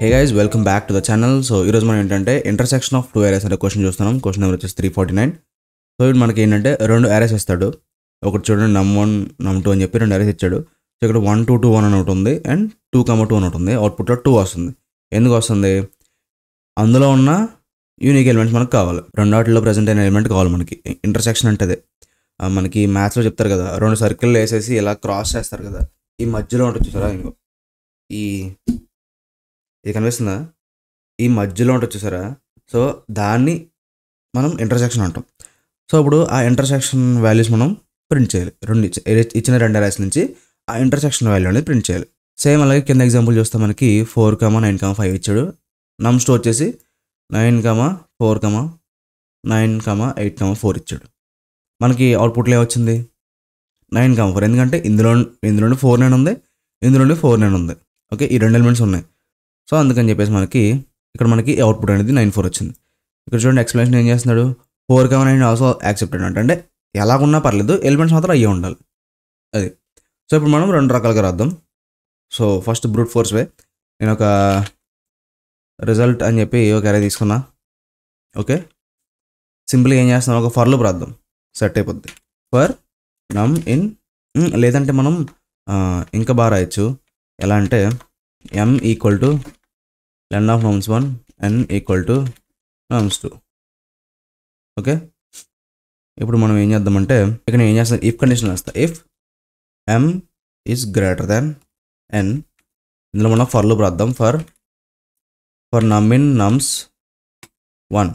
Hey guys welcome back to the channel. So ఈరోజు మనం ఏంటంటే ఇంటర్సెక్షన్ ఆఫ్ టూ అరేస్ అనే క్వశ్చన్ చూస్తున్నాం. క్వశ్చన్ నెంబర్ వచ్చేసి 349. సో ఇది మనకి ఏంటంటే రెండు అరేస్ ఇస్తాడు. ఒకటి చూడండి num1 num2 అని చెప్పి రెండు అరేస్ ఇచ్చాడు. సో ఇక్కడ 1 2 2 1 అని ఒకటి ఉంది అండ్ 2 2 అని ఒకటి ఉంది. అవుట్పుట్లో 2 వస్తుంది. ఎందుకు వస్తుంది? అందులో ఉన్న యూనిక్ ఎలిమెంట్స్ మనకు కావాలి. రెండు వాటిలో ప్రజెంట్ అయిన ఎలిమెంట్ కావాలి మనకి. ఇంటర్సెక్షన్ అంటే అదే మనకి మ్యాథ్స్లో చెప్తారు కదా, రెండు సర్కిల్ వేసేసి ఇలా క్రాస్ చేస్తారు కదా, ఈ మధ్యలో ఉంటుంది చూసారా, ఇంకో ఇది కనిపిస్తుందా, ఈ మధ్యలో ఉంటుంది చూసారా, సో దాన్ని మనం ఇంటర్సెక్షన్ అంటాం. సో ఇప్పుడు ఆ ఇంటర్సెక్షన్ వాల్యూస్ మనం ప్రింట్ చేయాలి. ఇచ్చిన రెండు అరేస్ నుంచి ఆ ఇంటర్సెక్షన్ వాల్యూ అనేది ప్రింట్ చేయాలి. సేమ్ అలాగే కింద ఎగ్జాంపుల్ చూస్తే మనకి 4, 9, 5 ఇచ్చాడు. num2 వచ్చేసి 9, 4, 9, 8, 4 ఇచ్చాడు. మనకి అవుట్పుట్లో ఏమొచ్చింది? 9, 4. ఎందుకంటే ఇందులో 4 9 ఉంది, ఇందులో 4 9 ఉంది. ఓకే, ఈ రెండు ఎలిమెంట్స్ ఉన్నాయి. సో అందుకని చెప్పేసి ఇక్కడ మనకి అవుట్పుట్ అనేది 9 4 వచ్చింది. ఇక్కడ చూడండి ఎక్స్ప్లెనేషన్ ఏం చేస్తున్నాడు, 4, 9 ఆల్సో యాక్సెప్టెడ్ అంటే ఎలాగున్నా పర్లేదు, ఎలిమెంట్స్ మాత్రం అయ్యే ఉండాలి అది. సో ఇప్పుడు మనం రెండు రకాలుగా రాద్దాం. సో ఫస్ట్ బ్రూట్ ఫోర్స్ వే, నేను ఒక రిజల్ట్ అని చెప్పి ఒక అరే తీసుకున్నా. ఓకే, సింపుల్గా ఏం చేస్తున్నాం, ఒక ఫర్ లూప్ రాద్దాం, సెట్ అయిపోద్ది. ఫర్ నమ్ ఇన్, లేదంటే మనం ఇంకా బాగా రాయొచ్చు. ఎలా అంటే m equal to ln of nums1 n equal to nums2. Okay, ఇప్పుడు మనం ఏం చేద్దామంటే ఇక్కడ నేను ఏం చేస్తాను, ఇఫ్ కండిషన్ వేస్తాను. If m is greater than n, ఇందులో మనం ఫర్ లూప్ రాద్దాం. For num in nums1,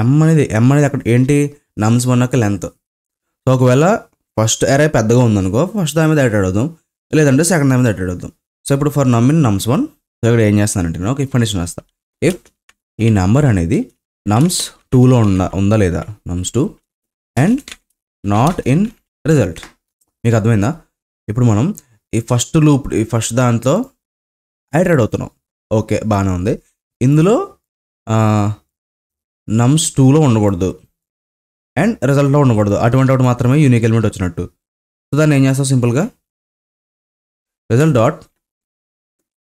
m అనేది అక్కడ ఏంటి, nums1 యొక్క లెంత్. సో ఒకవేళ ఫస్ట్ అరే పెద్దగా ఉందనుకో, ఫస్ట్ దాని మీద అటెడ్ అవుదాం, లేదంటే సెకండ్ దాని మీద అటెడ్ అవుదాం. సో ఇప్పుడు for num in nums1, so ఇక్కడ ఏం చేస్తానంటే నేను ఒక ఇఫ్ కండిషన్ వేస్తాను. ఇఫ్ ఈ నెంబర్ అనేది nums2లో ఉందా లేదా, nums2 and not in result. మీకు అర్థమైందా? ఇప్పుడు మనం ఈ ఫస్ట్ దాంట్లో ఐటరేట్ అవుతున్నాం. ఓకే, బాగానే ఉంది. ఇందులో nums2లో ఉండకూడదు అండ్ రిజల్ట్లో ఉండకూడదు, అటువంటి మాత్రమే యూనిక్ ఎలిమెంట్ వచ్చినట్టు. సో దాన్ని ఏం చేస్తాం, సింపుల్గా result dot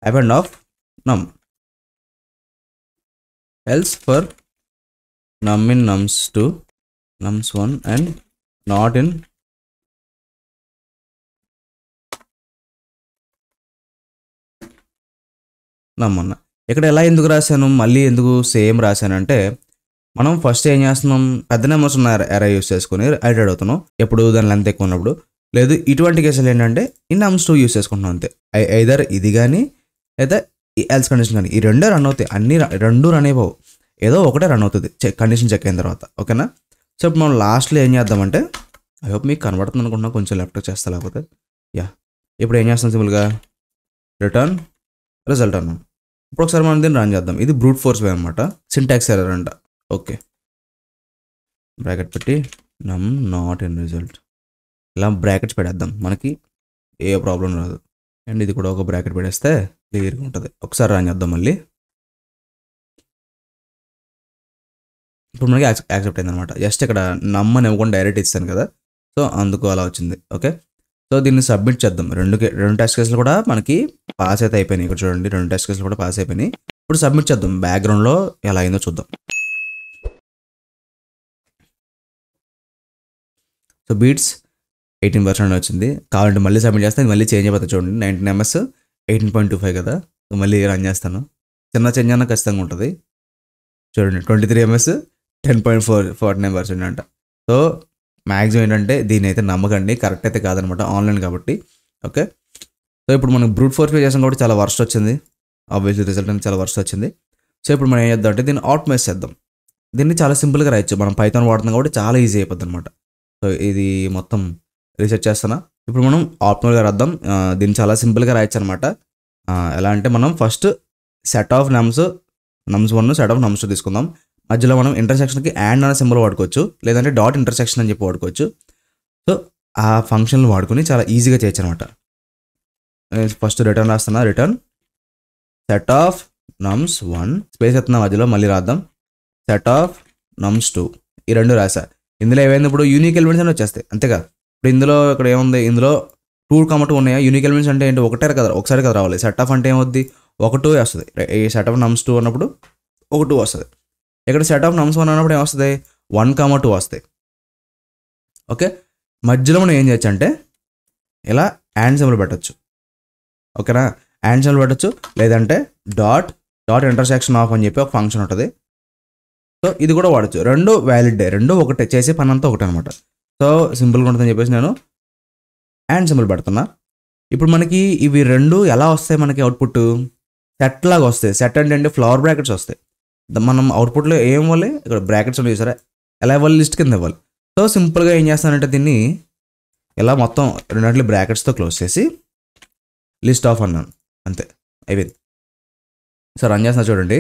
append of num, else for num in nums2 nums1 and not in num1. ఇక్కడ ఎలా ఎందుకు రాశాను, మళ్ళీ ఎందుకు సేమ్ రాశానంటే, మనం ఫస్ట్ ఏం చేస్తున్నాం, పెద్ద నెంబర్స్ ఉన్న అరే యూస్ చేసుకుని ఐటరేట్ అవుతున్నాం. ఎప్పుడు దాని లెంత్ ఎక్కువ ఉన్నప్పుడు. లేదు, ఇటువంటి కేసులు ఏంటంటే ఈ nums2 యూస్ చేసుకుంటున్నాం అంతే. ఐదర్ ఇది కానీ లేదా ఈ ఎల్స్ కండిషన్ కానీ, ఈ రెండే రన్ అవుతాయి. రెండు రన్ అయిపోవు, ఏదో ఒకటే రన్ అవుతుంది కండిషన్ చెక్ అయిన తర్వాత. ఓకేనా? సో ఇప్పుడు మనం లాస్ట్లో ఏం చేద్దామంటే, ఐ హోప్ మీకు కనబడుతుంది అనుకుంటున్నా, కొంచెం లెఫ్ట్ చేస్తా, లేకపోతే ఇప్పుడు ఏం చేస్తాం, సింపుల్గా రిటర్న్ రిజల్ట్ అన్నాం. ఇప్పుడు ఒకసారి మనం దీన్ని రన్ చేద్దాం. ఇది బ్రూట్ ఫోర్స్ వే అనమాట, సింటాక్స్ ఎర్రర్ అంట. ఓకే, బ్రాకెట్ పెట్టి నమ్ నాట్ ఇన్ రిజల్ట్, ఇలా బ్రాకెట్స్ పెట్టేద్దాం, మనకి ఏ ప్రాబ్లం రాదు. అండ్ ఇది కూడా ఒక బ్రాకెట్ పెట్టేస్తే క్లియర్గా ఉంటుంది. ఒకసారి రన్ చేద్దాం మళ్ళీ. ఇప్పుడు మనకి యాక్సెప్ట్ అయింది అనమాట. జస్ట్ ఇక్కడ నమ్ అని ఇవ్వకుండా డైరెక్ట్ ఇస్తాను కదా, సో అందుకు అలా వచ్చింది. ఓకే, సో దీన్ని సబ్మిట్ చేద్దాం. రెండు టెస్ట్ కేసులు కూడా మనకి పాస్ అయితే అయిపోయినాయి. ఇక్కడ చూడండి, రెండు టెస్ట్ కేసులు కూడా పాస్ అయిపోయినాయి. ఇప్పుడు సబ్మిట్ చేద్దాం, బ్యాక్గ్రౌండ్లో ఎలా అయిందో చూద్దాం. సో బీట్స్ 18% వచ్చింది. కావాలంటే మళ్ళీ సబ్మిట్ చేస్తాను, మళ్ళీ చేంజ్ అయిపోతుంది. చూడండి, 19 ms 18.25 కదా. సో మళ్ళీ రన్ చేస్తాను, చిన్న చేంజ్ అన్న ఖచ్చితంగా ఉంటుంది. చూడండి, 23 ms 10.49% అంట. సో మ్యాక్సిమం ఏంటంటే దీని అయితే నమ్మకండి, కరెక్ట్ అయితే కాదనమాట, ఆన్లైన్ కాబట్టి. ఓకే, సో ఇప్పుడు మనకు బ్రూట్ ఫోర్స్ పే చేసాం కాబట్టి చాలా వర్స్ట్ వచ్చింది. ఆబ్వియస్లీ రిజల్ట్ అనేది చాలా వర్స్ట్ వచ్చింది. సో ఇప్పుడు మనం ఏం చేద్దాం అంటే దీన్ని ఆప్టిమైజ్ చేద్దాం. దీన్ని చాలా సింపుల్గా రాయొచ్చు, మనం పైథాన్ వాడుతున్నాం కాబట్టి చాలా ఈజీ అయిపోద్ది అనమాట. సో ఇది మొత్తం రీసెర్చ్ చేస్తానా. ఇప్పుడు మనం ఆప్టిమల్గా రాద్దాం. దీన్ని చాలా సింపుల్గా రాయొచ్చు అనమాట. ఎలా అంటే మనం first set of nums1 set of nums2 తీసుకుందాం. మధ్యలో మనం ఇంటర్సెక్షన్కి అండ్ అనే సింబల్ వాడుకోవచ్చు, లేదంటే డాట్ ఇంటర్సెక్షన్ అని చెప్పి వాడుకోవచ్చు. సో ఆ ఫంక్షన్లు వాడుకొని చాలా ఈజీగా చేయొచ్చు అనమాట. ఫస్ట్ రిటర్న్ రాస్తున్నా, return set of nums1 space ఎత్తున్నా, మధ్యలో మళ్ళీ రాద్దాం సెట్ ఆఫ్ nums2. ఈ రెండు రాసా. ఇందులో ఏమైంది, ఇప్పుడు యూనిక్ ఎలిమెంట్స్ అని వచ్చేస్తాయి అంతేగా. ఇప్పుడు ఇందులో ఇక్కడ ఏముంది, ఇందులో 2 2 ఉన్నాయా. యూనిక్ ఎలిమెంట్స్ అంటే ఏంటి, ఒకసారి కదా రావాలి. సెట్ ఆఫ్ అంటే ఏమవుద్ది, ఒక 2 వస్తుంది. ఈ సెట్ ఆఫ్ నమ్స్ 2 అన్నప్పుడు ఒక 2 వస్తుంది. ఇక్కడ సెట్ ఆఫ్ నమ్స్ 1 అన్నప్పుడు ఏమొస్తుంది, 1,2 వస్తాయి. ఓకే, మధ్యలో మనం ఏం చేయొచ్చు అంటే ఇలా యాండ్ సింబల్ పెట్టచ్చు. ఓకేనా, యాండ్ సింబల్ పెట్టచ్చు, లేదంటే డాట్ ఇంటర్సెక్షన్ ఆఫ్ అని చెప్పి ఒక ఫంక్షన్ ఉంటుంది. సో ఇది కూడా వాడచ్చు. రెండు వ్యాలిడ్, రెండు ఒకటే, చేసే పని అంతా ఒకటే అనమాట. సో సింపుల్గా ఉంటుందని చెప్పేసి నేను యాండ్ సింబల్ పెడుతున్నా. ఇప్పుడు మనకి ఇవి రెండు ఎలా వస్తాయి, మనకి అవుట్పుట్ సెట్ లాగా వస్తాయి. సెట్ అంటే ఫ్లవర్ బ్రాకెట్స్ వస్తాయి. మనం అవుట్పుట్లో ఏం ఇవ్వాలి, ఇక్కడ బ్రాకెట్స్ ఉన్నాయి సరే, ఎలా ఇవ్వాలి, లిస్ట్ కింద ఇవ్వాలి. సో సింపుల్గా ఏం చేస్తానంటే దీన్ని ఇలా మొత్తం రెండింటి బ్రాకెట్స్తో క్లోజ్ చేసి లిస్ట్ ఆఫ్ అన్నాను, అంతే అయిపోయింది. సో రన్ చేస్తున్నా చూడండి,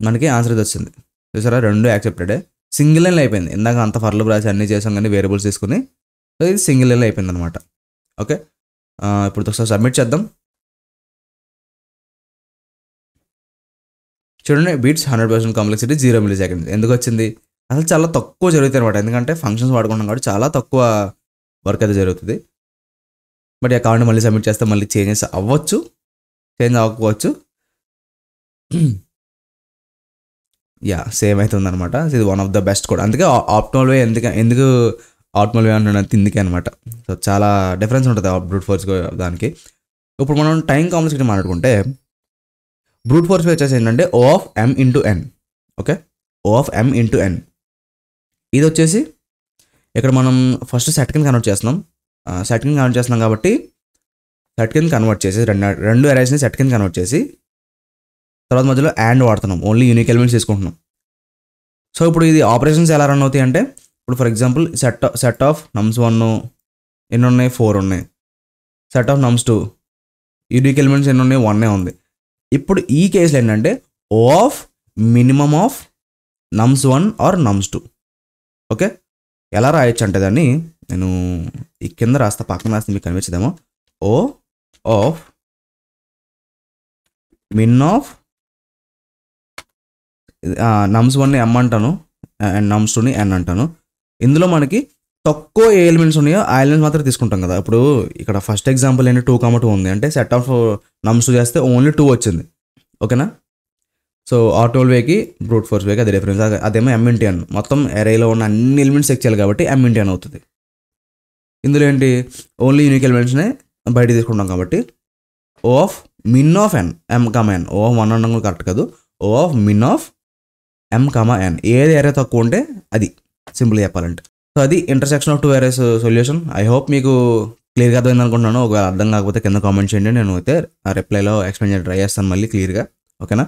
మనకి ఆన్సర్ ఇది వచ్చింది చూసారా, రెండు యాక్సెప్టెడే, సింగిల్ లైన్ అయిపోయింది. ఇందాక అంత ఫర్లు రాసి అన్నీ చేసాం కానీ వేరియబుల్స్ తీసుకుని, సో ఇది సింగిల్ లైన్ అయిపోయింది అనమాట. ఓకే, ఇప్పుడు ఒకసారి సబ్మిట్ చేద్దాం. చూడండి, బీట్స్ 100% కాంప్లెక్సిటీ 0 milliseconds. ఎందుకు వచ్చింది, అసలు చాలా తక్కువ జరుగుతాయి అనమాట. ఎందుకంటే ఫంక్షన్స్ వాడుకుంటాం కాబట్టి చాలా తక్కువ వర్క్ అయితే జరుగుతుంది. బట్ ఈ అకౌంట్ మళ్ళీ సబ్మిట్ చేస్తే మళ్ళీ చేంజెస్ అవ్వచ్చు, చేంజ్ అవ్వకపోవచ్చు. యా, సేమ్ అయితే ఉందన్నమాట. ఇది one of the best code. అందుకే ఆప్టిమల్ వే ఎందుకు ఆప్టిమల్ వే అంటున్నాను, ఇందుకే అనమాట. సో చాలా డిఫరెన్స్ ఉంటుంది బ్రూట్ ఫోర్స్ దానికి. ఇప్పుడు మనం టైం కాంప్లెక్సిటీ మాట్లాడుకుంటే బ్రూట్ ఫోర్స్ వచ్చేసి ఏంటంటే O of m into n. Okay, O of m into n. ఇది వచ్చేసి ఇక్కడ మనం ఫస్ట్ సెట్ కింద కన్వర్ట్ చేస్తున్నాం. సెట్ కింద కన్వర్ట్ చేస్తున్నాం కాబట్టి సెట్ కింద కన్వర్ట్ చేసి రెండు అరేస్ని సెట్ కింద కన్వర్ట్ చేసి తర్వాత మధ్యలో అండ్ వాడుతున్నాం, ఓన్లీ యూనిక్ ఎలిమెంట్స్ తీసుకుంటున్నాం. సో ఇప్పుడు ఇది ఆపరేషన్స్ ఎలా రన్ అవుతాయి అంటే, ఇప్పుడు ఫర్ ఎగ్జాంపుల్ సెట్ ఆఫ్ నమ్స్ 1 ఎన్ని ఉన్నాయి, 4 ఉన్నాయి. సెట్ ఆఫ్ నమ్స్ 2 యూనిక్ ఎలిమెంట్స్ ఎన్ని ఉన్నాయి, 1 ఉంది. ఇప్పుడు ఈ కేసులో ఏంటంటే O of minimum of nums 1 or nums 2. Okay, ఎలా రాయొచ్చు అంటే దాన్ని నేను ఈ కింద రాస్తా, పక్కన రాస్తే మీకు కనిపించదేమో. O of min of నమ్స్ 1ని m అంటాను అండ్ నమ్స్ 2ని n అంటాను. ఇందులో మనకి తక్కువ ఏ ఎలిమెంట్స్ ఉన్నాయో ఆ ఎలిమెంట్స్ మాత్రం తీసుకుంటాం కదా. ఇప్పుడు ఇక్కడ ఫస్ట్ ఎగ్జాంపుల్ ఏంటి, 2,2 ఉంది అంటే సెట్ ఆఫ్ నమ్స్ 2 చేస్తే ఓన్లీ 2 వచ్చింది. ఓకేనా, సో ఆప్టిమల్ వేకి బ్రూట్ ఫోర్స్ వేకి అది డిఫరెన్స్. అదేమో m into n, మొత్తం అరేలో ఉన్న అన్ని ఎలిమెంట్స్ చెక్ చేయాలి కాబట్టి m into n అవుతుంది. ఇందులో ఏంటి, ఓన్లీ యూనిక్ ఎలిమెంట్స్నే బయట తీసుకుంటాం కాబట్టి O of min of n m, n. O of 1 అనడం కరెక్ట్ కాదు, O of min of m, n. ఏది అరే తక్కువ ఉంటే అది, సింపుల్గా చెప్పాలంటే. సో అది intersection of 2 arrays solution. I hope మీకు క్లియర్గా అర్థమైంది అనుకుంటున్నాను. ఒకవేళ అర్థం కాకపోతే కింద కామెంట్ చేయండి, నేను అయితే ఆ రిప్లైలో ఎక్స్ప్లెయిన్ చేయడం ట్రై చేస్తాను మళ్ళీ క్లియర్గా. ఓకేనా,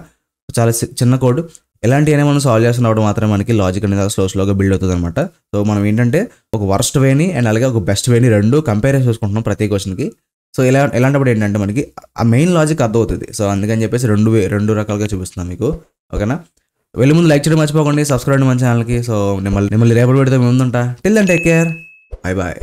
చాలా చిన్న కోడ్. ఇలాంటి ఏమైనా మనం సాల్వ్ చేస్తున్నప్పుడు మాత్రమే మనకి లాజిక్ అనేది స్లోగా బిల్డ్ అవుతుంది అనమాట. సో మనం ఏంటంటే ఒక వర్స్ట్ వేని అండ్ అలాగే ఒక బెస్ట్ వేని రెండు కంపేర్ చేసుకుంటున్నాం ప్రతి క్వశ్చన్కి. సో ఇలాంటప్పుడు ఏంటంటే మనకి ఆ మెయిన్ లాజిక్ అర్థమవుతుంది. సో అందుకని చెప్పేసి రెండు రకాలుగా చూపిస్తున్నాను మీకు. ఓకేనా, వెళ్ళి ముందు లైక్ చేయడం మర్చిపోకండి, సబ్స్క్రైబ్ మన ఛానల్కి. సో మిమ్మల్ని రేపటి పెడితే ముందుంటా. Till then take care, bye bye.